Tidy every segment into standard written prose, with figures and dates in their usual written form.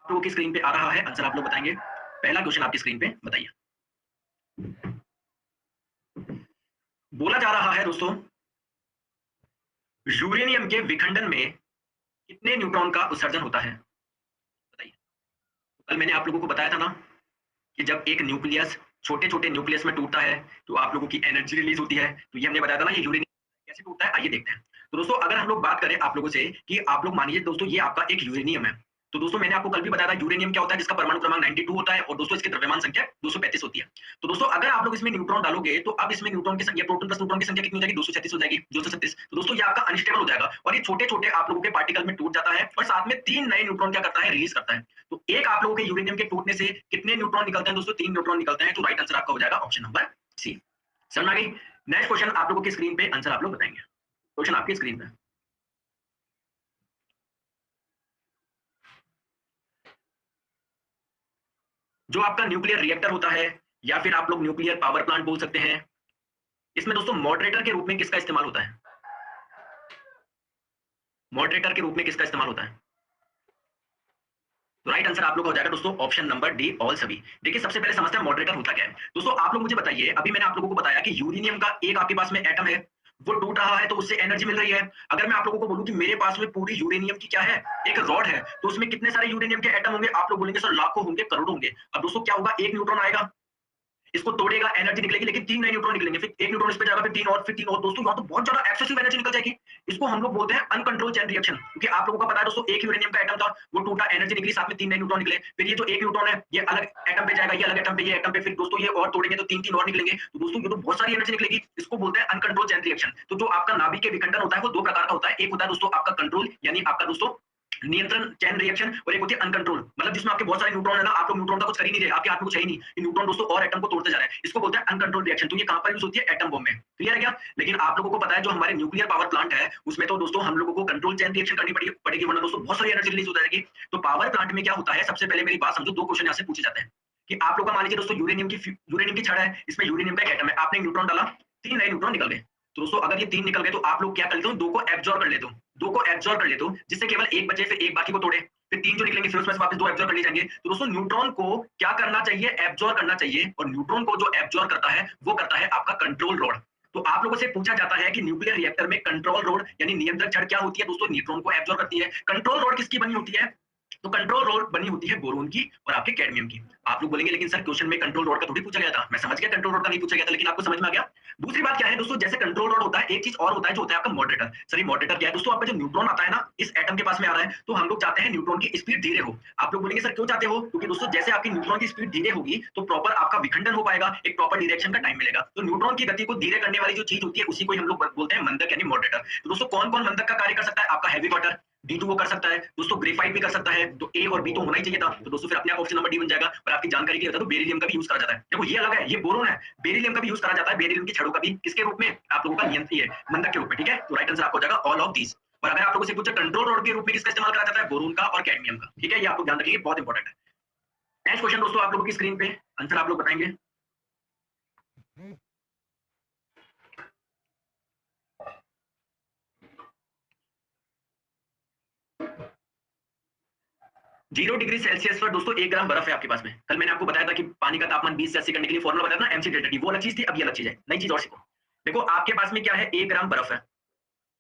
आप लोगों की स्क्रीन पे आ रहा है, आंसर आप लोग बताएंगे। पहला क्वेश्चन आपकी स्क्रीन पे बताइए। बोला जा रहा है दोस्तों, यूरेनियम के विखंडन में कितने न्यूट्रॉन का उत्सर्जन होता है? बताइए। कल मैंने आप लोगों को बताया था ना कि जब एक न्यूक्लियस छोटे-छोटे न्यूक्लियस में टूटता है, तो आप लोगों की एनर्जी रिलीज़ होती है। तो ये हमने बताया था ना, ये यूरेनियम कैसे टूटता है, आइए देखते हैं। तो दोस्तों अगर हम लोग बात करें आप लोगों से कि आप लोग मानिए दोस्तों ये आपका एक यूरेनियम है। तो दोस्तों मैंने आपको कल भी बताया था यूरेनियम क्या होता है, जिसका परमाणु क्रमांक 92 होता है और दोस्तों इसकी द्रव्यमान संख्या 235 होती है। तो दोस्तों अगर आप लोग इसमें न्यूट्रॉन डालोगे तो अब इसमें न्यूट्रॉन की संख्या, प्रोटॉन प्लस न्यूट्रॉन की संख्या कितनी हो जाएगी? 236 हो जाएगी, 236। तो दोस्तों ये आपका अनस्टेबल हो जाएगा और ये छोटे-छोटे आप लोगों के पार्टिकल में टूट जाता है और साथ में 3 नए न्यूट्रॉन क्या करता है? रिलीज़ करता है। तो एक आप लोगों के यूरेनियम के टूटने से कितने न्यूट्रॉन निकलते हैं दोस्तों? 3 न्यूट्रॉन निकलते हैं। तो राइट आंसर आपका हो जाएगा ऑप्शन नंबर सी। समझ में आ गई? नेक्स्ट क्वेश्चन आप लोगों की स्क्रीन पे आंसर आप लोग बताएंगे। क्वेश्चन आपकी स्क्रीन पे। जो आपका न्यूक्लियर रिएक्टर होता है या फिर आप लोग न्यूक्लियर पावर प्लांट बोल सकते हैं, इसमें दोस्तों मॉडरेटर के रूप में किसका इस्तेमाल होता है? मॉडरेटर के रूप में किसका इस्तेमाल होता है? तो राइट आंसर आप लोग का हो जाएगा दोस्तों ऑप्शन नंबर डी, ऑल सभी। देखिए सबसे पहले समझते हैं मॉडरेटर होता क्या है। दोस्तों आप लोग मुझे बताइए, अभी मैंने आप लोगों को बताया कि यूरेनियम का एक आपके पास में एटम है, वो टूट रहा है तो उससे एनर्जी मिल रही है। अगर मैं आप लोगों को बोलूं कि मेरे पास में पूरी यूरेनियम की क्या है, एक रॉड है, तो उसमें कितने सारे यूरेनियम के एटम होंगे? आप लोग बोलेंगे सर लाखों होंगे, करोड़ों होंगे। अब दोस्तों क्या होगा, एक न्यूट्रॉन आएगा, इसको तोड़ेगा, एनर्जी निकलेगी, लेकिन 3 नए न्यूट्रॉन निकलेंगे, फिर 1 न्यूट्रॉन इस पे जाएगा, फिर 3 और, फिर 3 और। दोस्तों यहाँ तो बहुत ज़्यादा एक्सेसिव एनर्जी निकल जाएगी। इसको हम लोग बोलते हैं अनकंट्रोल चेन रिएक्शन, क्योंकि आप लोगों को पता है दोस्तों एक यूरेनियम का एटम था, वो टूटा, एनर्जी निकली, साथ में 3 नए न्यूट्रॉन निकले। फिर ये जो 1 न्यूट्रॉन है, ये अलग एटम पे जाएगा, ये अलग एटम पे, ये एटम पे, फिर दोस्तों ये और तोड़ेंगे तो 3-3 और निकलेंगे। तो दोस्तों ये तो बहुत सारी एनर्जी निकलेगी। इसको बोलते हैं अनकंट्रोल चेन रिएक्शन। तो जो आपका नाभिक के विखंडन होता है वो 2 प्रकार का होता है। एक होता है दोस्तों आपका कंट्रोल, यानी आपका दोस्तों नियंत्रण चैन रिएक्शन, और एक होती है अनकंट्रोल, मतलब जिसमें आपके बहुत सारे न्यूट्रॉन है ना, आप लोग न्यूट्रॉन का कुछ कर ही नहीं रहे, आपके हाथ में कुछ है ही नहीं, ये न्यूट्रॉन दोस्तों और एटम को तोड़ते जा रहे हैं। इसको बोलते हैं अनकंट्रोल रिएक्शन। तो ये कहां पर यूज होती है? एटम बम में। क्लियर है क्या? लेकिन आप लोगों को पता है जो हमारे न्यूक्लियर पावर प्लांट है उसमें तो दोस्तों हम लोगों को कंट्रोल चैन रिएक्शन करनी पड़ेगी, वरना दोस्तों बहुत सारी एनर्जी रिलीज हो जाएगी। तो पावर प्लांट में क्या होता है, सबसे पहले मेरी बात समझो, 2 क्वेश्चन यहां से पूछे जाते हैं कि आप लोग का मान लीजिए दोस्तों यूरेनियम की छड़ है, इसमें यूरेनियम का एक एटम है, आपने न्यूट्रॉन डाला, 3 नए न्यूट्रॉन निकल गए। तो दोस्तों अगर ये 3 निकल गए तो आप लोग क्या कर लेते हो, 2 को एब्जॉर्ब कर लेते हो, 2 को एब्जॉर्ब कर लेते हो, जिससे केवल एक बचे, फिर एक बाकी को तोड़े, फिर 3 जो निकलेंगे फिर उसमें से वापस 2 एब्जॉर्ब कर लिए जाएंगे। तो दोस्तों न्यूट्रॉन को क्या करना चाहिए? एब्जॉर्ब करना चाहिए, और न्यूट्रॉन को जो एब्जॉर्ब करता है वो करता है आपका कंट्रोल रॉड। तो आप लोगों से पूछा जाता है कि न्यूक्लियर रिएक्टर में कंट्रोल रॉड यानी नियंत्रक छड़ क्या होती है? दोस्तों न्यूट्रॉन को एब्जॉर्ब करती है। कंट्रोल रॉड किसकी बनी होती है? तो कंट्रोल रॉड बनी होती है बोरोन की और आपके कैडमियम की। आप लोग बोलेंगे लेकिन सर क्वेश्चन में कंट्रोल रॉड का थोड़ी पूछा गया था। मैं समझ गया कंट्रोल रॉड का नहीं पूछा गया था, लेकिन आपको समझ में आ गया। दूसरी बात क्या है दोस्तों, जैसे कंट्रोल रॉड होता है, एक चीज और होता है जो होता है आपका मॉडरेटर। सर ये मॉडरेटर क्या है? दोस्तों आपका जो न्यूट्रॉन आता है ना, इस एटम के पास में आ रहा है, तो हम लोग चाहते हैं न्यूट्रॉन की स्पीड धीरे हो। आप लोग बोलेंगे सर क्यों चाहते हो? क्योंकि दोस्तों जैसे आपकी न्यूट्रॉन की स्पीड धीरे होगी तो प्रॉपर आपका विखंडन हो पाएगा, एक प्रॉपर डायरेक्शन का टाइम मिलेगा। तो न्यूट्रॉन की गति को धीरे करने वाली जो चीज होती है उसी को हम लोग बोलते हैं मंदक यानी मॉडरेटर। तो दोस्तों कौन कौन मंदक का कार्य कर सकता है? आपका हैवी वाटर D2 वो कर सकता है, दोस्तों ग्रेफाइट भी कर सकता है, तो ए और बी तो होना ही चाहिए था। तो दोस्तों फिर अपने आप ऑप्शन नंबर डी बन जाएगा। और आपकी जानकारी के लिए बता दूं, बेरिलियम का भी यूज करा जाता है। देखो ये अलग है, ये बोरोन है, बेरिलियम का भी यूज करा जाता है, बेरिलियम की छड़ों का भी, किसके रूप में? आप लोगों का नियंत्रण है मंदक के रूप में। ठीक है, तो राइट आंसर आपको हो जाएगा ऑल ऑफ दीज। और अगर आप लोगों से पूछे कंट्रोल रॉड के रूप में किसका इस्तेमाल करा जाता है? बोरोन का और कैडमियम का। ठीक है, ये आप लोग ध्यान रखिए, बहुत इंपॉर्टेंट है। नेक्स्ट क्वेश्चन दोस्तों आप लोगों की स्क्रीन पे आंसर आप लोग बताएंगे। जीरो डिग्री सेल्सियस पर दोस्तों 1 ग्राम बर्फ है आपके पास में। कल मैंने आपको बताया था कि पानी का तापमान 20 से 80 करने के लिए फॉर्मूला बताया था ना, एमसी डेल्टा टी। वो अलग चीज थी, अब ये अलग चीज है, नई चीज और सीखो। देखो आपके पास में क्या है, 1 ग्राम बर्फ है।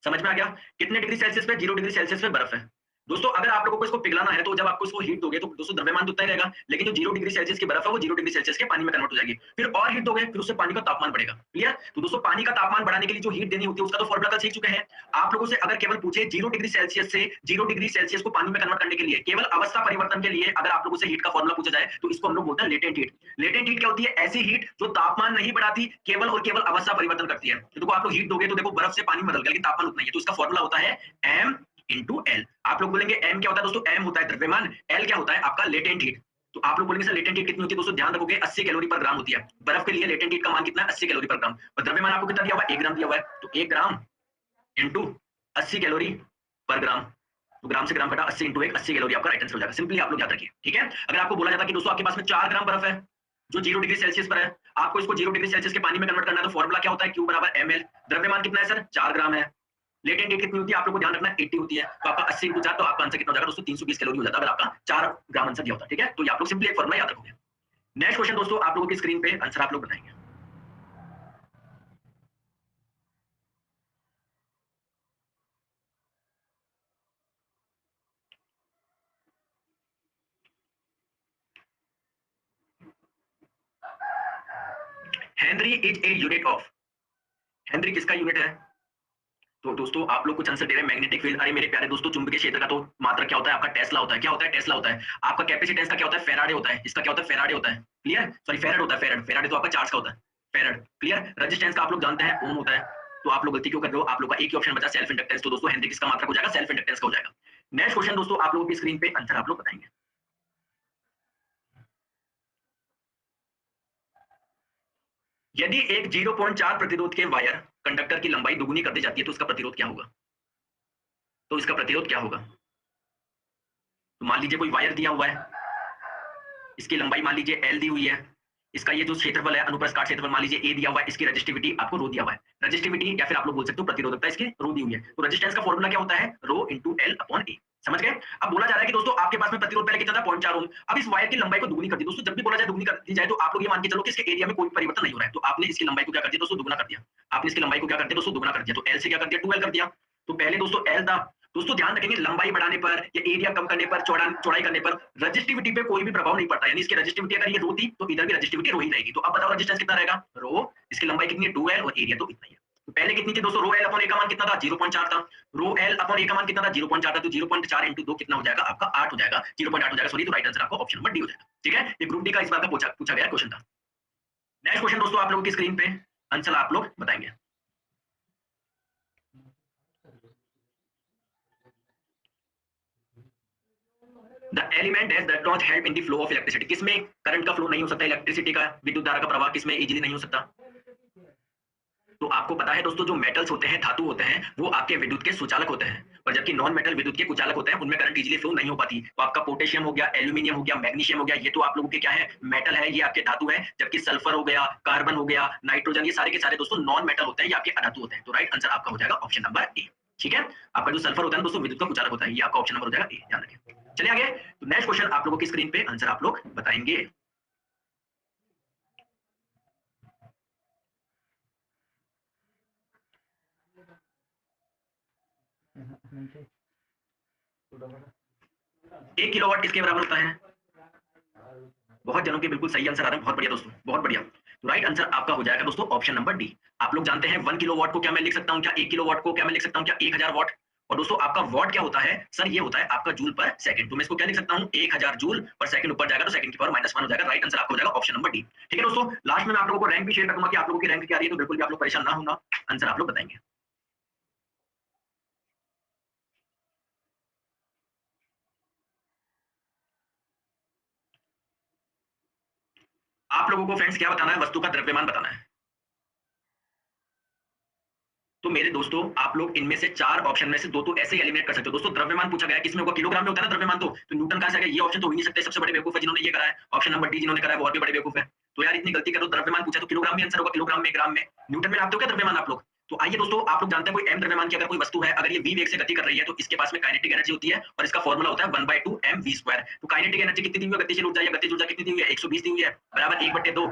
समझ में आ गया? कितने डिग्री सेल्सियस पे? 0 डिग्री सेल्सियस पे बर्फ है। दोस्तों अगर आप लोगों को इसको पिघलाना है तो जब आपको इसको हीट दोगे तो दोस्तों द्रव्यमान तो उतना ही रहेगा, लेकिन जो 0 डिग्री सेल्सियस की बर्फ है वो 0 डिग्री सेल्सियस के पानी में कन्वर्ट हो जाएगी। फिर और हीट दोगे फिर उससे पानी का तापमान बढ़ेगा। क्लियर? तो दोस्तों पानी का तापमान बढ़ाने के लिए जो हीट देनी होती है उसका तो फॉर्मूला कल सीख चुके हैं। आप लोगों से अगर केवल पूछे 0 डिग्री सेल्सियस से 0 डिग्री सेल्सियस को पानी में कन्वर्ट करने के लिए, केवल अवस्था परिवर्तन के लिए अगर आप लोगों से हीट का फॉर्मूला पूछा जाए तो इसको हम लोग बोलते हैं लेटेंट हीट। लेटेंट हीट क्या होती है? ऐसी हीट जो तापमान नहीं बढ़ाती, केवल और केवल अवस्था परिवर्तन करती है। तो देखो आप लोग हीट दोगे तो देखो बर्फ से पानी बदल गया, लेकिन तापमान उतना ही है। तो इसका फॉर्मूला होता है m इंटू एल। आप लोग बोलेंगे एम क्या होता है? दोस्तों एम होता है द्रव्यमान, एल क्या होता है? आपका लेटेंट हीट। तो आप लोग बोलेंगे सर लेटेंट हीट कितनी होती है? दोस्तों ध्यान रखोगे 80 कैलोरी पर ग्राम होती है। बर्फ के लिए लेटेंट हीट का मान कितना है? 80 कैलोरी पर ग्राम। और द्रव्यमान आपको कितना दिया हुआ है? 1 ग्राम दिया हुआ है। तो 1 ग्राम इंटू 80 कैलोरी पर ग्राम, तो ग्राम से ग्राम कटा, 80 इंटू 1, 80 कैलोरी आपका राइट आंसर हो जाएगा। सिंपली आप लोग याद रखिए। ठीक है, अगर आपको बोला जाता कि दोस्तों आपके पास में 4 ग्राम बर्फ है जो 0 डिग्री सेल्सियस पर है, आपको इसको 0 डिग्री सेल्सियस के पानी में कन्वर्ट करना है, तो फॉर्मूला क्या होता है? Q बराबर ml। द्रव्यमान कितना है सर? 4 ग्राम है। लेटेंट हीट कितनी होती है आप लोगों को ध्यान रखना है 80 होती है, तो आपका 80 × 4 तो आपका आंसर कितना हो जाएगा दोस्तों 320 कैलोरी हो जाता है अगर आपका 4 ग्राम आंसर दिया होता है, ठीक है। तो ये आप लोग सिंपली एक फॉर्मूला याद रखोगे। नेक्स्ट क्वेश्चन दोस्तों आप लोगों की स्क्रीन पे आंसर आप लोग बताएंगे। Henry is a unit of, Henry किसका यूनिट है? तो दोस्तों आप लोग कुछ आंसर दे रहे हैं मैग्नेटिक फील्ड। अरे मेरे प्यारे दोस्तों चुंबकीय क्षेत्र का तो मात्रक क्या होता है आपका टेस्ला होता है। क्या होता है? टेस्ला होता है। आपका कैपेसिटेंस का क्या होता है? फेराडे होता है। इसका क्या होता है? फेराडे होता है। क्लियर? सॉरी फेराड होता है, फेराड। फेराडे तो आपका चार्ज का होता है, फेराड। क्लियर? रेजिस्टेंस का आप लोग जानते हैं ओम होता है। तो आप लोग गलती क्यों कर रहे हो? आप लोग का एक ही ऑप्शन बचा सेल्फ इंडक्टेंस। तो दोस्तों हेनरी किसका मात्रक हो जाएगा? सेल्फ इंडक्टेंस का हो जाएगा। नेक्स्ट क्वेश्चन दोस्तों आप लोगों की स्क्रीन पे आंसर आप लोग बताएंगे। यदि एक 0.4 प्रतिरोध के वायर कंडक्टर की लंबाई दुगुनी कर दी जाती है तो इसका प्रतिरोध क्या होगा? तो इसका प्रतिरोध क्या होगा? तो मान लीजिए कोई वायर दिया हुआ है, इसकी लंबाई मान लीजिए एल दी हुई है, इसका ये जो क्षेत्रफल है अनुप्रस्थ क्षेत्रफल मान लीजिए ए दिया हुआ है, इसकी रेजिस्टिविटी आपको रो दिया हुआ है। रेजिस्टिविटी या फिर आप लोग बोल सकते हो प्रतिरोधकता इसकी रो दी हुई है। तो रेजिस्टेंस का फॉर्मूला क्या होता है? रो इंटू एल अपॉन ए। समझ गए? अब बोला जा रहा है कि दोस्तों आपके पास में प्रतिरोध पहले कितना था? 0.4 ओम। अब इस वायर की लंबाई को दुगुनी कर दी। दोस्तों जब भी बोला जाए दुगुनी कर दी जाए तो आप लोग ये मान के चलो कि इसके एरिया में कोई परिवर्तन नहीं हो रहा है। तो आपने इसकी लंबाई को क्या कर दिया दोस्तों? दुगुना कर दिया। आपने इसकी लंबाई को क्या कर दिया दोस्तों? दुगुना कर दिया। तो एल से क्या कर दिया? 2l कर दिया। तो पहले दोस्तों एल था। दोस्तों ध्यान रखेंगे लंबाई बढ़ाने पर या एरिया कम करने पर, चौड़ाई करने पर रेजिस्टिविटी पे कोई भी प्रभाव नहीं पड़ता। यानी इसकी रेजिस्टिविटी अगर ये रो थी तो इधर भी रेजिस्टिविटी रो ही रहेगी। तो अब बताओ रेजिस्टेंस कितना रहेगा? रो, इसकी लंबाई कितनी है? 2l और एरिया तो इतना ही है। तो पहले कितनी थी दोस्तों? रो एल अपॉन ए का मान कितना था? 0.4 था। रो एल अपॉन ए का मान कितना था? 0.4 था। तो 0.4 इंटू 2 कितना हो जाएगा आपका? 8 हो जाएगा। 0.8 हो जाएगा सॉरी। तो राइट आंसर आपका ऑप्शन नंबर डी हो जाएगा। ठीक है, ये ग्रुप डी का इस बार का पूछा गया क्वेश्चन था। नेक्स्ट क्वेश्चन दोस्तों आप लोगों की स्क्रीन पे आंसर आप लोग बताएंगे। The element that not help in the flow of electricity, किसमें करंट का फ्लो नहीं हो सकता? इलेक्ट्रिसिटी का, विद्युत धारा का प्रवाह किसमें इजीली नहीं हो सकता? तो आपको पता है दोस्तों जो मेटल्स होते हैं, धातु होते हैं, वो आपके विद्युत के सुचालक होते हैं और जबकि नॉन मेटल विद्युत के कुचालक होते हैं, उनमें करंट इजीली फ्लो नहीं हो पाती। तो आपका पोटेशियम हो गया, एल्यूमिनियम हो गया, मैग्नीशियम हो गया, ये तो आप लोगों के क्या है? मेटल है, ये आपके धातु है। जबकि सल्फर हो गया, कार्बन हो गया, नाइट्रोजन, ये सारे के सारे दोस्तों नॉन मेटल होते हैं, ये आपके अधातु होते हैं। तो राइट आंसर आपका हो जाएगा ऑप्शन नंबर ए। ठीक है, आपका जो सल्फर होता है दोस्तों विद्युत का कुचालक होता है, ये आपका ऑप्शन नंबर हो जाएगा ए। ध्यान रखें। चलिए आगे। तो नेक्स्ट क्वेश्चन आप लोगों की स्क्रीन पे आंसर आप लोग बताएंगे। एक किलोवाट किसके बराबर होता है? बहुत जनों के बिल्कुल सही आंसर आ रहे हैं। बहुत बढ़िया दोस्तों, बहुत बढ़िया। तो राइट आंसर आपका हो जाएगा दोस्तों ऑप्शन नंबर डी। आप लोग जानते हैं 1 किलोवाट को क्या मैं लिख सकता हूं? क्या 1 किलोवाट को क्या मैं लिख सकता हूं? क्या 1000 वाट? और दोस्तों आपका वाट क्या होता है सर? ये होता है आपका जूल पर सेकंड। तो मैं इसको क्या लिख सकता हूं? 1000 जूल पर सेकंड ऊपर जाएगा तो सेकंड की पावर -1 हो जाएगा। राइट आंसर आपका हो जाएगा ऑप्शन नंबर डी। ठीक है दोस्तों, लास्ट में मैं आप लोगों को रैंक भी शेयर करूंगा कि आप लोगों की रैंक क्या आ रही है, तो बिल्कुल भी आप लोग परेशान ना होना। आंसर आप लोग बताएंगे। आप लोगों को फ्रेंड्स क्या बताना है? वस्तु का द्रव्यमान बताना है। तो मेरे दोस्तों आप लोग इनमें से 4 ऑप्शन में से 2 तो ऐसे ही एलिमिनेट कर सकते हो। दोस्तों द्रव्यमान पूछा गया है, किसमें होगा? किलोग्राम में होता है ना द्रव्यमान। तो न्यूटन कहां से आ गया? ये ऑप्शन तो हो ही नहीं सकते। सबसे बड़े बेवकूफ है जिन्होंने ये करा है। ऑप्शन नंबर डी जिन्होंने करा है वो और भी बड़े बेवकूफ है। तो यार इतनी गलती करो, द्रव्यमान पूछा तो किलोग्राम में आंसर होगा। किलोग्राम में, ग्राम में, न्यूटन में नापते हो क्या द्रव्यमान आप लोग? तो आइए दोस्तों, आप लोग जानते हैं कोई m द्रव्यमान की अगर कोई वस्तु है, अगर ये v वेग से गति कर रही है तो इसके पास में काइनेटिक एनर्जी होती है और इसका फॉर्मूला होता है 1/2 mv²। तो काइनेटिक एनर्जी कितनी दी हुई है? गतिशील ऊर्जा या गतिज ऊर्जा कितनी दी हुई है? 120 दी हुई है, बराबर 1/2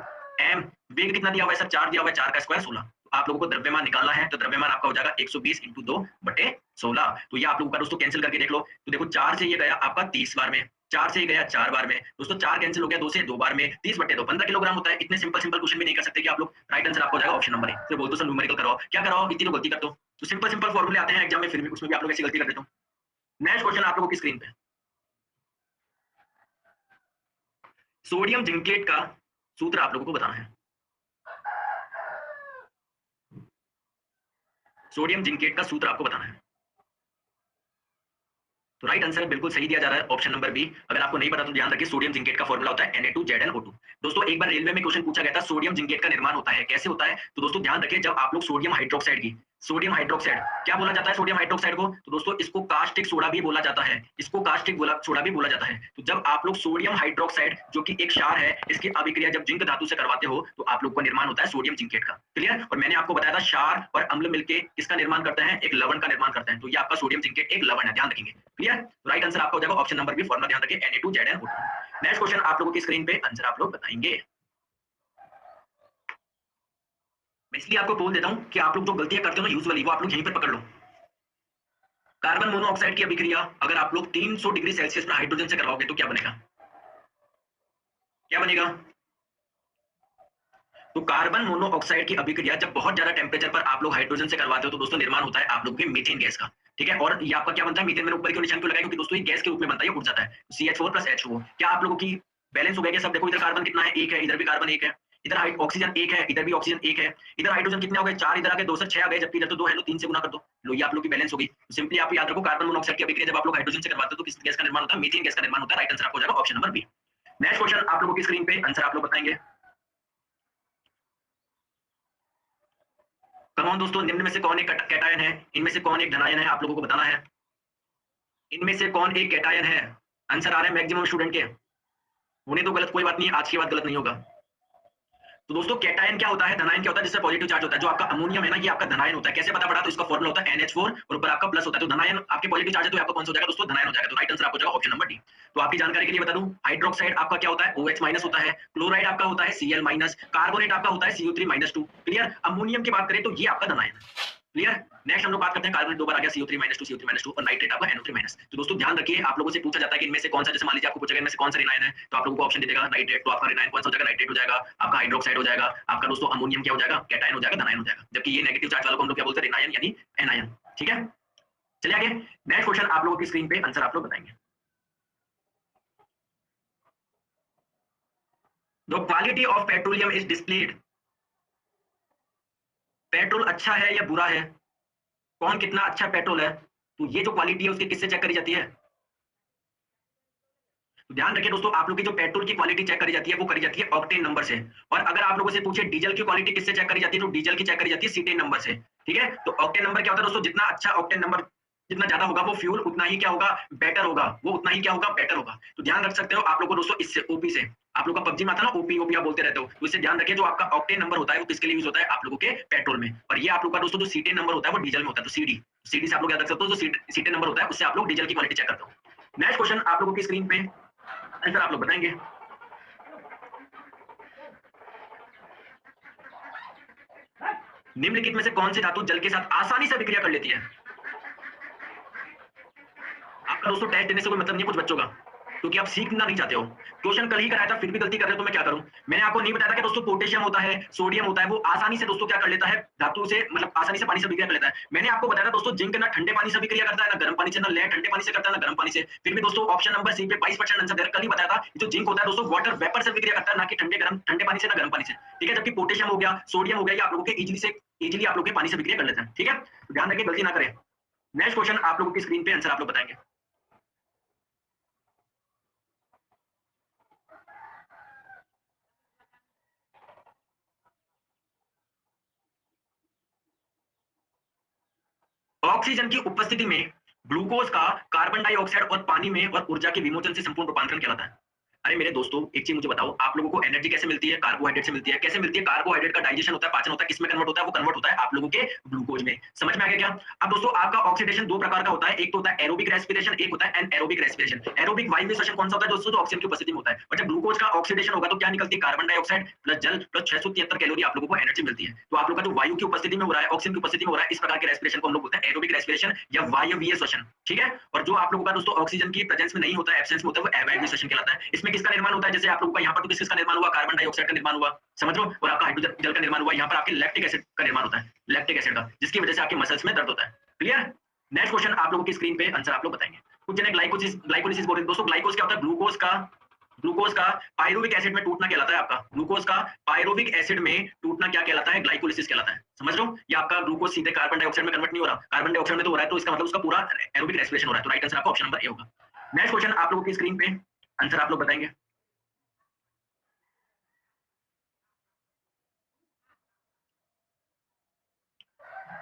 m। वेग कितना दिया हुआ है सर? 4 दिया हुआ है, 4 का स्क्वायर 16। आप लोगों को द्रव्यमान निकालना है तो द्रव्यमान आपका हो जाएगा 120 × 2/16। तो ये आप लोगों का दोस्तों कैंसिल करके देख लो। तो देखो 4 से ये गया आपका 30 बार में, 4 से गया 4 बार में दोस्तों, 4 कैंसिल हो गया 2 से 2 बार में, 30/2 15 किलोग्राम होता है। इतने सिंपल क्वेश्चन भी नहीं कर सकते कि आप लोग। राइट आंसर आपको हो जाएगा ऑप्शन नंबर ए। फिर बोलते सर न्यूमेरिकल कराओ, क्या कराओ? इतनी तो गलती कर दो। तो सिंपल फॉर्मूले आते हैं एग्जाम में, फिर भी उसमें भी आप लोग ऐसी गलती कर देते हो। नेक्स्ट क्वेश्चन आप लोगों की स्क्रीन पे, सोडियम जिंकेट का सूत्र आप लोगों को बताना है। सोडियम जिंकेट का सूत्र आपको बताना है। तो राइट आंसर बिल्कुल सही दिया जा रहा है ऑप्शन नंबर बी। अगर आपको नहीं पता तो ध्यान रखिए, सोडियम जिंकेट का फॉर्मूला होता है Na2ZnO2। दोस्तों एक बार रेलवे में क्वेश्चन पूछा गया था, सोडियम जिंकेट का निर्माण होता है कैसे होता है? तो दोस्तों ध्यान रखिए, जब आप लोग सोडियम हाइड्रोक्साइड की सोडियम हाइड्रोक्साइड, क्या बोला जाता है सोडियम हाइड्रोक्साइड को? तो दोस्तों इसको कास्टिक सोडा भी बोला जाता है, इसको कास्टिक सोडा भी बोला जाता है। तो जब आप लोग सोडियम हाइड्रोक्साइड जो कि एक क्षार है, इसकी अभिक्रिया जब जिंक धातु से करवाते हो तो आप लोग का निर्माण होता है सोडियम जिंकेट का। क्लियर? और मैंने आपको बताया था क्षार और अम्ल मिलके किसका निर्माण करते हैं? एक लवण का निर्माण करते हैं। तो ये आपका सोडियम जिंकेट एक लवण है, ध्यान रखेंगे। क्लियर? राइट आंसर आपका हो जाएगा ऑप्शन नंबर बी, फॉर्मूला ध्यान रखिए Na2ZnO2। नेक्स्ट क्वेश्चन आप लोगों की स्क्रीन पे आंसर आप लोग बताएंगे। मैं इसलिए आपको बोल देता हूं कि आप लोग जो गलतियां करते हो ना यूजुअली, वो आप लोग यहीं पर पकड़ लो। कार्बन मोनोऑक्साइड की अभिक्रिया अगर आप लोग 300 डिग्री सेल्सियस में हाइड्रोजन से करवाओगे तो क्या बनेगा? क्या बनेगा? तो कार्बन मोनोऑक्साइड की अभिक्रिया जब बहुत ज्यादा टेम्परेचर पर आप लोग हाइड्रोजन से करवाते हो तो दोस्तों निर्माण होता है आप लोगों के मीथेन गैस का। ठीक है? और ये आपका क्या बनता है? मीथेन मैंने ऊपर क्यों निशान क्यों लगाया? क्योंकि दोस्तों ये गैस के रूप में बनता है, ये उड़ जाता है। CH4 plus H2O। क्या आप लोगों की बैलेंस हो गया? क्या सब देखो, इधर कार्बन कितना है? एक है, इधर भी कार्बन एक है, इधर ऑक्सीजन एक है, इधर भी ऑक्सीजन एक है, इधर हाइड्रोजन कितने हो गए? 4, इधर आ गए 2 से 6 आ गए, जबकि इधर तो 2 है, तो 3 से गुना कर दो। लो ये आप लोग की बैलेंस होगी। तो सिंपली आप याद रखो कार्बन मोनोऑक्साइड की अभिक्रिया जब आप लोग हाइड्रोजन से करवाते हो तो किस गैस का निर्माण होता है? मीथेन गैस का निर्माण होता है। राइट आंसर आपको हो जाएगा option number B. Next question आप लोगों की स्क्रीन पे आंसर आप लोग बताएंगे। कौन दोस्तों निम्न में से कौन एक कैटायन है? इनमें से कौन एक धनायन है? आप लोगों को बताना है। इनमें से कौन एक कैटायन है? आंसर आ रहे हैं मैक्सिमम स्टूडेंट के। होने तो गलत, कोई बात नहीं है, आज के बाद गलत नहीं होगा। तो दोस्तों कैटायन क्या होता है? धनायन क्या होता है? जिससे पॉजिटिव चार्ज होता है। जो आपका अमोनियम है ना, ये आपका धनायन होता है। कैसे पता पड़ा? तो इसका फॉर्मूला होता है NH4 और ऊपर आपका प्लस होता है। तो धनायन आपके पॉजिटिव चार्ज है तो आपका कौन सा हो जाएगा दोस्तों? धनायन हो जाएगा। तो राइट आंसर आपको हो जाएगा ऑप्शन नंबर डी। तो आपकी जानकारी के लिए बता दूं, हाइड्रोक्साइड आपका क्या होता है? OH माइनस होता है। क्लोराइड आपका होता है Cl माइनस। कार्बोनेट आपका होता है CO3 माइनस 2। क्लियर? अमोनियम की बात करें तो ये आपका धनायन है। क्लियर? नेक्स्ट हम लोग बात करते हैं कार्बन, दो बार आ गया CO3 और नाइट्रेट आपका NO3। तो दोस्तों ध्यान रखिए, आप लोगों से पूछा जाता है कि इनमें से कौन सा, जैसे मान लीजिए आपको पूछा गया इनमें से कौन सा रिनायन है, तो आप लोगों को ऑप्शन दे देगा नाइट्रेट। तो आपका रिनायन कौन सा हो जाएगा? नाइट्रेट हो जाएगा। आपका हाइड्रोक्साइड हो जाएगा। आपका दोस्तों अमोनियम क्या हो जाएगा? कैटायन हो जाएगा, धनायन हो जाएगा। जबकि ये नेगेटिव चार्ज वालों को हम लोग क्या बोलते हैं? रिनायन यानी एनायन। ठीक है, चलिए आगे। नेक्स्ट क्वेश्चन आप लोगों की स्क्रीन पे आंसर आप लोग बताएंगे। The quality of petroleum is displayed. Petrol अच्छा है या बुरा है? कौन कितना अच्छा पेट्रोल है? तो ये जो क्वालिटी है उसकी किससे चेक करी जाती है? तो ध्यान रखिए दोस्तों, आप लोग की जो पेट्रोल की क्वालिटी चेक करी जाती है वो करी जाती है ऑक्टेन नंबर से। और अगर आप लोगों से पूछे डीजल की क्वालिटी किससे चेक करी जाती है, तो डीजल की चेक करी जाती है सीटेन नंबर से। ठीक है? तो ऑक्टेन नंबर क्या होता है दोस्तों? जितना अच्छा ऑक्टेन नंबर जितना ज्यादा होगा वो फ्यूल उतना ही क्या होगा? बेटर होगा। वो उतना ही क्या होगा? बेटर होगा। तो ध्यान रख सकते हो आप लोग को दोस्तों इससे, ओपी से। आप लोग का पबजी में आता है ना ओपी ओपी आप बोलते रहते हो, तो इससे ध्यान रखिए जो आपका ऑक्टेन नंबर होता है वो किसके लिए यूज होता है? आप लोगों के पेट्रोल में। और ये आप लोग का दोस्तों जो सीटेन नंबर होता है वो डीजल में होता है। तो सीडी सीडी से आप लोग याद रख सकते हो, जो सीटेन नंबर होता है उससे आप लोग डीजल की क्वालिटी चेक करते हो। नेक्स्ट क्वेश्चन आप लोगों की स्क्रीन पे आंसर आप लोग बताएंगे। निम्नलिखित में से कौन सी धातु जल के साथ आसानी से विक्रिया कर लेती है? आपका दोस्तों टेस्ट देने से कोई मतलब नहीं कुछ बच्चों का, क्योंकि आप सीखना नहीं चाहते हो। क्वेश्चन कल ही कराया था, फिर भी गलती कर रहे हो तो मैं क्या करूं? मैंने आपको नहीं बताया था कि दोस्तों पोटेशियम होता है, सोडियम होता है, वो आसानी से दोस्तों क्या कर लेता है? धातु से, मतलब आसानी से पानी से विक्रिया कर लेता है। मैंने आपको बताया था दोस्तों जिंक ना ठंडे पानी से विक्रिया करता है, ना गर्म पानी से, ना लेड ठंडे पानी से करता है, ना गर्म पानी से। फिर भी दोस्तों ऑप्शन नंबर सी पे 22% आंसर दे रहा। कल ही बताया था जो जिंक होता है दोस्तों वाटर वेपर से विक्रिया करता है, ना कि ठंडे पानी से, ना गर्म पानी से। ठीक है? जबकि पोटेशियम हो गया, सोडियम हो गया, ये आप लोगों के इजीली आप लोग के पानी से विक्रिया कर लेते हैं। ठीक है? तो ध्यान रखिए गलती ना करें। नेक्स्ट क्वेश्चन आप लोगों की स्क्रीन पे आंसर आप लोग बताएंगे। ऑक्सीजन की उपस्थिति में ग्लूकोज का कार्बन डाइऑक्साइड और पानी में और ऊर्जा के विमोचन से संपूर्ण रूपांतरण कहलाता है। अरे मेरे दोस्तों एक चीज मुझे बताओ, आप लोगों को एनर्जी कैसे मिलती है? कार्बोहाइड्रेट से मिलती है। कैसे मिलती है? कार्बोहाइड्रेट का डाइजेशन होता है, पाचन होता है, किसमें कन्वर्ट होता है? वो कन्वर्ट होता है आप लोगों के ग्लूकोज में। समझ में आ गया क्या? अब दोस्तों आपका ऑक्सीडेशन दो प्रकार का होता है, एक तो होता है एरोबिक रेस्पिरेशन, एक होता है एनएरोबिक रेस्पिरेशन। एरोबिक वायु श्वसन कौन सा होता है दोस्तों? जो ऑक्सीजन की उपस्थिति में होता है। और जब ग्लूकोज का ऑक्सीडेशन होगा तो क्या निकलती है? कार्बन डाइऑक्साइड प्लस जल प्लस 673 कैलोरी आप लोगों को एनर्जी मिलती है। तो आप लोग का जो वायु की उपस्थिति में हो रहा है, ऑक्सीजन की उपस्थिति में हो रहा है, इस प्रकार के रेस्पिरेशन को हम लोग बोलते हैं एरोबिक रेस्पिरेशन या वायवीय श्वसन। ठीक है? और जो आप लोगों का दोस्तों ऑक्सीजन की प्रेजेंस में नहीं होता है, एब्सेंस में होता है, वो अवायवीय श्वसन कहलाता है। इसमें किसका निर्माण होता है? जैसे आप लोगों का यहाँ पर तो किसका निर्माण हुआ? कार्बन डाइऑक्साइड का निर्माण हुआ, समझ लो। और आपका हाइड्रोजन जल का निर्माण हुआ। यहाँ पर आपके लैक्टिक एसिड का निर्माण होता है, लैक्टिक एसिड का, जिसकी वजह से आपके मसल्स में दर्द होता है। क्लियर? नेक्स्ट क्वेश्चन आप लोगों की स्क्रीन पे आंसर आप लोग बताएंगे। कुछ जने ग्लाइकोलिसिस बोल रहे हैं दोस्तों। ग्लाइकोज क्या होता है? ग्लूकोज का पायरुविक एसिड में टूटना कहलाता है। आपका ग्लूकोज का पायरुविक एसिड में टूटना क्या कहलाता है? ग्लाइकोलिसिस कहलाता है। समझ लो, ये आपका ग्लूकोज सीधे कार्बन डाइऑक्साइड में कन्वर्ट नहीं हो रहा, कार्बन डाइऑक्साइड में तो हो रहा है, तो इसका मतलब उसका पूरा एरोबिक रेस्पिरेशन हो रहा है। तो राइट आंसर आपका ऑप्शन नंबर ए होगा। नेक्स्ट क्वेश्चन आप लोगों की स्क्रीन पे आंसर आप लोग बताएंगे।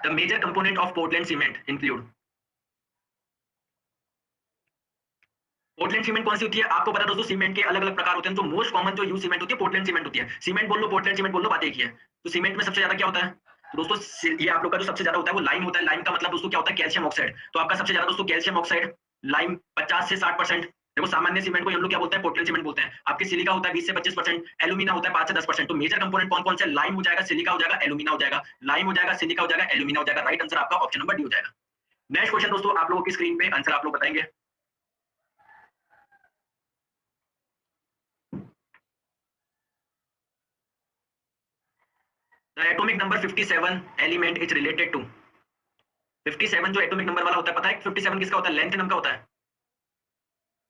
The major component of Portland cement include. Portland cement कौन सी होती है? आपको पता है दोस्तों, सीमेंट के अलग अलग प्रकार होते हैं। जो मोस्ट कॉमन जो यूज सीमेंट होती है पोर्टलैंड सीमेंट होती है। सीमेंट बोल लो, पोर्टलैंड सीमेंट बोल लो, बात एक ही है। तो सीमेंट में सबसे ज्यादा क्या होता है? तो दोस्तों ये आप लोग का जो सबसे ज्यादा होता है वो लाइम होता है। लाइम का मतलब दोस्तों क्या होता है? Calcium oxide. तो आपका सबसे ज्यादा दोस्तों कैल्शियम ऑक्साइड, लाइम 50 से 60%। देखो सामान्य सीमेंट को हम लोग क्या बोलते हैं? पोर्टलैंड सीमेंट बोलते हैं। आपके सिलिका होता है 20 से 25%, एल्यूमिना होता है 5 से 10%। तो मेजर कंपोनेंट कौन कौन से? लाइम हो जाएगा, सिलिका हो जाएगा, एल्यूमिना हो जाएगा। लाइम हो जाएगा, सिलिका हो जाएगा, एल्यूमिना हो जाएगा। राइट आंसर आपका ऑप्शन नंबर डी हो जाएगा। नेक्स्ट क्वेश्चन दोस्तों आप लोगों की स्क्रीन पे आंसर आप लोग बताएंगे। The atomic number 57 element is related to। 57 जो एटॉमिक नंबर वाला होता है, पता है 57 किसका होता है? लेंथेनम का होता है।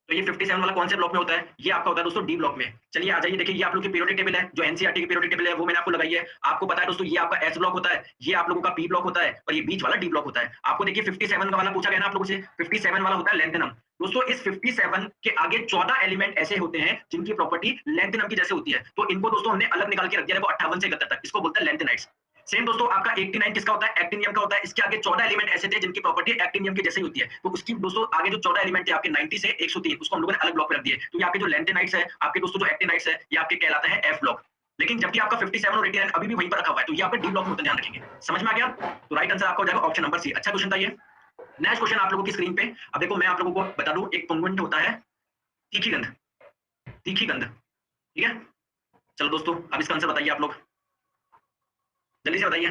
तो ये 57 वाला कौन से ब्लॉक में होता है? ये आपका होता है दोस्तों डी ब्लॉक में। चलिए आ जाइए, देखिए ये आप लोग की पीरियोडिक टेबल है, जो एनसीईआरटी की पीरियोडिक टेबल है वो मैंने आपको लगाई है। आपको पता है दोस्तों ये आपका एस ब्लॉक होता है, ये आप लोगों का पी ब्लॉक होता है और ये बीच वाला डी ब्लॉक होता है। आपको देखिए 57 का वाला पूछा गया ना आप लोगों से, 57 वाला होता है लेंथेनम। दोस्तों इस 57 के आगे 14 एलिमेंट ऐसे होते हैं जिनकी प्रॉपर्टी लेंथेनम की जैसे होती है। तो इनको दोस्तों हमने अलग निकाल के रख दिया। देखो 58 से 71 तक, इसको बोलते हैं लेंथेनाइट्स। सेम दोस्तों आपका 89 किसका होता है? एक्टिनियम का होता है। इसके आगे 14 एलिमेंट ऐसे थे जिनकी प्रॉपर्टी एक्टिनियम की जैसे होती है। तो उसकी दोस्तों आगे जो 14 एलिमेंट थे आपके 90 से 103, उसको हम लोगों ने अलग ब्लॉक में रख दिए। तो ये आपके जो लेंथेनाइट्स है, आपके दोस्तों जो एक्टिनाइट्स है, ये आपके कहलाते हैं एफ ब्लॉक। लेकिन जबकि आपका 57 और 89 अभी भी वहीं पर रखा हुआ है, तो ये आपके डी ब्लॉक में होता है, ध्यान रखेंगे। समझ में आ गया? तो राइट आंसर आपका हो जाएगा ऑप्शन नंबर सी। अच्छा क्वेश्चन था ये। नेक्स्ट क्वेश्चन आप लोगों की स्क्रीन पे। अब देखो मैं आप लोगों को बता दूं, एक कंपोनेंट होता है तीखी गंध। तीखी गंध, ठीक है। चलो दोस्तों अब इसका आंसर बताइए आप लोग, जल्दी से बताइए।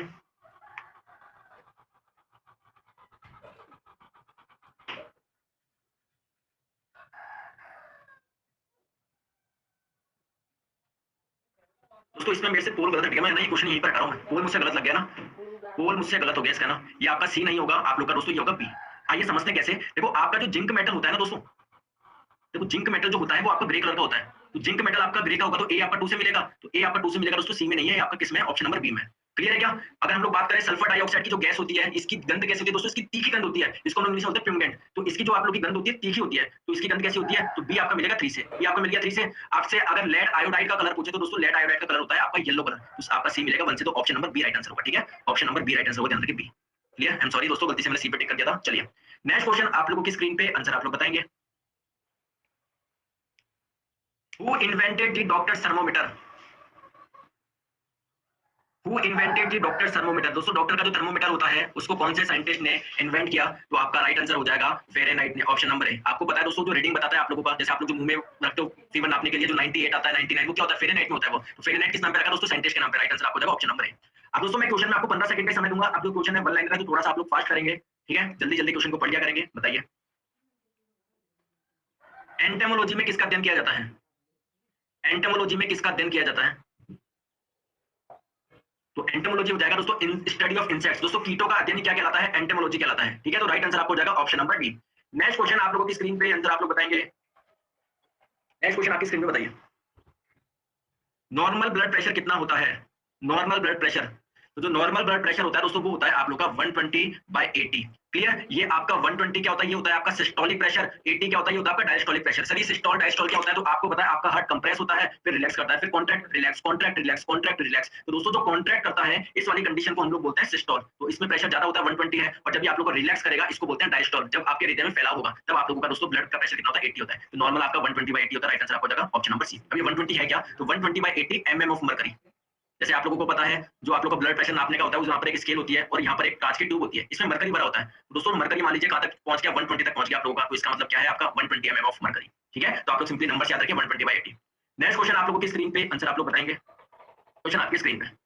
दोस्तों इसमें मेरे से पोल गलत हट गया, मैं ना ये क्वेश्चन यहीं पर हटा रहा हूं। पोल मुझसे गलत लग गया ना, पोल मुझसे गलत हो गया इसका ना। ये आपका सी नहीं होगा आप लोग का दोस्तों, ये होगा बी। आइए समझते हैं कैसे। देखो आपका जो जिंक मेटल होता है ना दोस्तों, देखो जिंक मेटल जो होता है वो आपका ग्रे कलर का होता है। तो जिंक मेटल आपका ग्रे का होगा, तो ए आपका 2 से मिलेगा। तो ए आपका 2 से मिलेगा दोस्तों, सी में नहीं है, आपका किस में है? ऑप्शन नंबर बी में। क्लियर है क्या? अगर हम लोग बात करें सल्फर डाइऑक्साइड की जो गैस होती है, इसकी गंध कैसी होती है दोस्तों? इसकी तीखी गंध होती है। इसको हम लोग इंग्लिश में बोलते हैं प्यूमेंट। तो इसकी जो आप लोग की गंध होती है तीखी होती है। तो इसकी गंध कैसी होती है? तो बी आपका मिलेगा 3 से। बी आपको मिल गया 3 से। आपसे अगर लेड आयोडाइड का कलर पूछे तो दोस्तों लेड आयोडाइड का कलर होता है आपका येलो कलर। तो आपका सी मिलेगा 1 से। तो option number B right answer होगा, ठीक है। Option number B right answer होगा, ध्यान रखिए B. Clear? I am sorry दोस्तों, गलती से मैंने सी पे टिक कर दिया था। चलिए नेक्स्ट क्वेश्चन आप लोगों की स्क्रीन पे आंसर आप लोग बताएंगे। Who invented the doctor's thermometer? Who invented the doctor's thermometer? दोस्तों डॉक्टर का जो थर्मोमीटर होता है उसको कौन से साइंटिस्ट ने इन्वेंट किया? तो आपका राइट आंसर हो जाएगा फेरेनहाइट ने। Option number A. आपको पता है दोस्तों जो रीडिंग बताता है आप लोगों का, जैसे आप लोग जो मुंह में रखते हो फीवर नापने के लिए, जो 98 आता है 99, वो क्या होता है? फेरेनहाइट में होता है वो। तो फेरेनहाइट किस नाम पे रखा दोस्तों? साइंटिस्ट के नाम पे। राइट आंसर आपको हो जाएगा ऑप्शन नंबर ए। अब दोस्तों मैं क्वेश्चन में आपको 15 सेकंड का समय दूंगा। अब जो क्वेश्चन है वन लाइन का, जो थोड़ा सा आप लोग फास्ट करेंगे, ठीक है। जल्दी जल्दी क्वेश्चन को पढ़ लिया करेंगे। बताइए एंटेमोलॉजी में किसका अध्ययन किया जाता है? एंटेमोलॉजी में किसका अध्ययन किया जाता है? तो एंटोमोलॉजी हो जाएगा दोस्तों स्टडी ऑफ इंसेक्ट्स। दोस्तों कीटों का अध्ययन क्या कहलाता है? एंटोमोलॉजी कहलाता है, ठीक है। तो राइट आंसर आपको हो जाएगा option number D. Next question आप लोगों की स्क्रीन पे आंसर आप लोग बताएंगे। नेक्स्ट क्वेश्चन आपकी स्क्रीन पे बताइए, नॉर्मल ब्लड प्रेशर कितना होता है? नॉर्मल ब्लड प्रेशर, तो जो नॉर्मल ब्लड प्रेशर होता है दोस्तों वो होता है आप लोग का 120/80। क्लियर? ये आपका 120 क्या होता है? ये होता है आपका सिस्टोलिक प्रेशर। 80 क्या होता है? ये होता है आपका डायस्टोलिक प्रेशर। सर ये सिस्टोल डायस्टोल क्या होता है? तो आपको पता है आपका हार्ट कंप्रेस होता है, फिर रिलैक्स करता है, फिर contract relax, contract relax, contract relax. तो दोस्तों जो कॉन्ट्रैक्ट करता है इस वाली कंडीशन को हम लोग बोलते हैं सिस्टोल। तो इसमें प्रेशर ज्यादा होता है 120 है, और जब ये आप लोग को रिलैक्स करेगा इसको बोलते हैं डायस्टोल। जब आपके हृदय में फैलाव होगा तब आप लोगों का दोस्तों ब्लड का प्रेशर कितना होता है? 80 होता है। तो नॉर्मल आपका 120/80 होता है। राइट आंसर आपको हो जाएगा ऑप्शन नंबर सी। अभी 120 है क्या? तो 120/80 mm ऑफ मरकरी। जैसे आप लोगों को पता है जो आप लोग का ब्लड प्रेशर नापने का होता है, वहाँ पर एक स्केल होती है और यहाँ पर एक कांच की ट्यूब होती है, इसमें मरकरी भरा होता है। तो दोस्तों मरकरी मान लीजिए कहाँ तक पहुंच गया? 120 तक पहुंच गया आप लोगों का। तो इसका मतलब क्या है? आपका 120 mm ऑफ मरकरी, ठीक है। तो आप लोग सिंपली नंबर याद रखिए 120/80। नेक्स्ट क्वेश्चन आप लोगों की स्क्रीन पे आंसर आप लोग बताएंगे। क्वेश्चन आपकी स्क्रीन पे,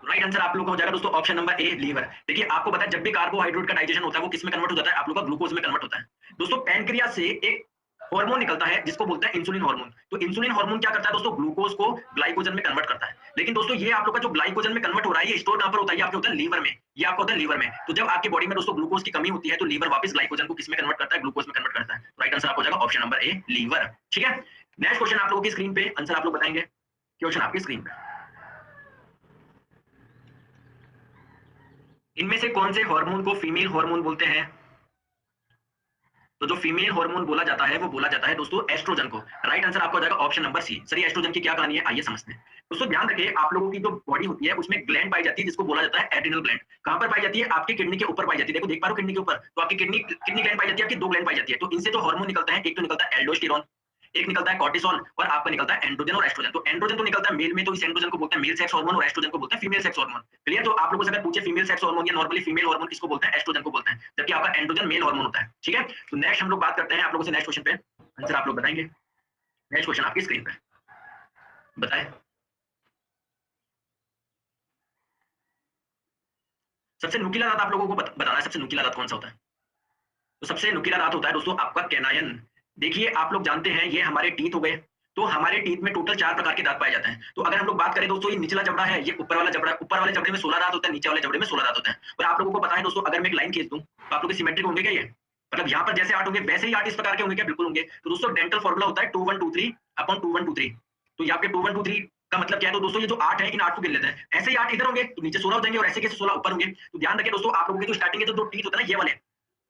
राइट आंसर आप लोग का हो जाएगा दोस्तों ऑप्शन नंबर ए लीवर। देखिए आपको पता है जब भी कार्बोहाइड्रेट का डाइजेशन होता है वो किस में कन्वर्ट हो जाता है? आप लोग का ग्लूकोज में कन्वर्ट होता है। दोस्तों पैनक्रियास से एक हार्मोन निकलता है जिसको बोलते हैं इंसुलिन हार्मोन। तो इंसुलिन हार्मोन क्या करता है दोस्तों? ग्लूकोज को ग्लाइकोजन में कन्वर्ट करता है। लेकिन दोस्तों ये आप लोग का जो ग्लाइकोजन में कन्वर्ट हो रहा है ये स्टोर कहां पर होता है? ये आपके होता है लीवर में। ये आपका होता है लीवर में। तो जब आपकी बॉडी में दोस्तों ग्लूकोज की कमी होती है तो लीवर वापस ग्लाइकोजन को किस में कन्वर्ट करता है? ग्लूकोज में कन्वर्ट करता है। राइट आंसर आपको हो जाएगा ऑप्शन नंबर ए लीवर, ठीक है। नेक्स्ट क्वेश्चन आप लोगों की स्क्रीन पे आंसर आप लोग बताएंगे। क्वेश्चन आपकी स्क्रीन पे, इनमें से कौन से हार्मोन को फीमेल हार्मोन बोलते हैं? तो जो फीमेल हार्मोन बोला जाता है वो बोला जाता है दोस्तों एस्ट्रोजन को। राइट आंसर आपका हो जाएगा ऑप्शन नंबर सी। चलिए एस्ट्रोजन की क्या कहानी है आइए समझते हैं। दोस्तों ध्यान रखिए आप लोगों की जो बॉडी होती है उसमें ग्लैंड पाई जाती है जिसको बोला जाता है एड्रिनल ग्लैंड। कहां पर पाई जाती है? आपकी किडनी के ऊपर पाई जाती है। देखो देख पा रहे हो किडनी के ऊपर, तो आपकी किडनी किडनी ग्लैंड पाई जाती है, आपकी दो ग्लैंड पाई जाती है। तो इनसे जो हार्मोन निकलता है, एक तो निकलता है एल्डोस्टेरोन, एक निकलता है कॉर्टिसोल और आपका निकलता है एंड्रोजन और एस्ट्रोजन। तो एंड्रोजन तो निकलता है मेल में, तो इस एंड्रोजन को बोलते हैं मेल सेक्स हार्मोन और एस्ट्रोजन को बोलते हैं फीमेल सेक्स हार्मोन। क्लियर? तो आप लोगों से अगर पूछे फीमेल सेक्स हार्मोन या नॉर्मली फीमेल हार्मोन किसको बोलते हैं? एस्ट्रोजन को बोलते हैं, जबकि आपका एंड्रोजन मेल हार्मोन होता है। ठीक है? तो नेक्स्ट हम लोग बात करते हैं आप लोगों से नेक्स्ट क्वेश्चन पे, आंसर आप लोग बताएंगे। नेक्स्ट क्वेश्चन आपकी स्क्रीन पे बताएं। सबसे नुकीला दांत आप लोगों को बताना है, सबसे नुकीला दांत कौन सा होता है? तो सबसे नुकीला दांत होता है दोस्तों आपका कैनायन। देखिए आप लोग जानते हैं ये हमारे टीथ हो गए, तो हमारे टीथ में टोटल 4 प्रकार के दांत पाए जाते हैं। तो अगर हम लोग बात करें दोस्तों, ये निचला जबड़ा है, ये ऊपर वाला जबड़ा, ऊपर वाले जबड़े में 16 दांत होते हैं, नीचे वाले जबड़े में 16 दांत होते हैं। और आप लोगों को पता है दोस्तों, अगर मैं एक लाइन खींच दूं तो आप लोग के सिमेट्रिक होंगे क्या ये? मतलब यहाँ पर जैसे आर्ट होंगे वैसे ही आर्ट इस प्रकार के होंगे क्या? बिल्कुल होंगे। तो दोस्तों डेंटल फॉर्मूला होता है 2123 अपॉन 2123। तो ये आपके 2123 का मतलब क्या है? तो दोस्तों ये जो 8 है इन 8 को गिन लेते हैं। ऐसे ही 8 इधर होंगे तो नीचे 16 हो जाएंगे और ऐसे कैसे 16 ऊपर होंगे। तो ध्यान रखिए दोस्तों, आप लोगों के जो स्टार्टिंग के जो टीथ होता है ना, ये वाले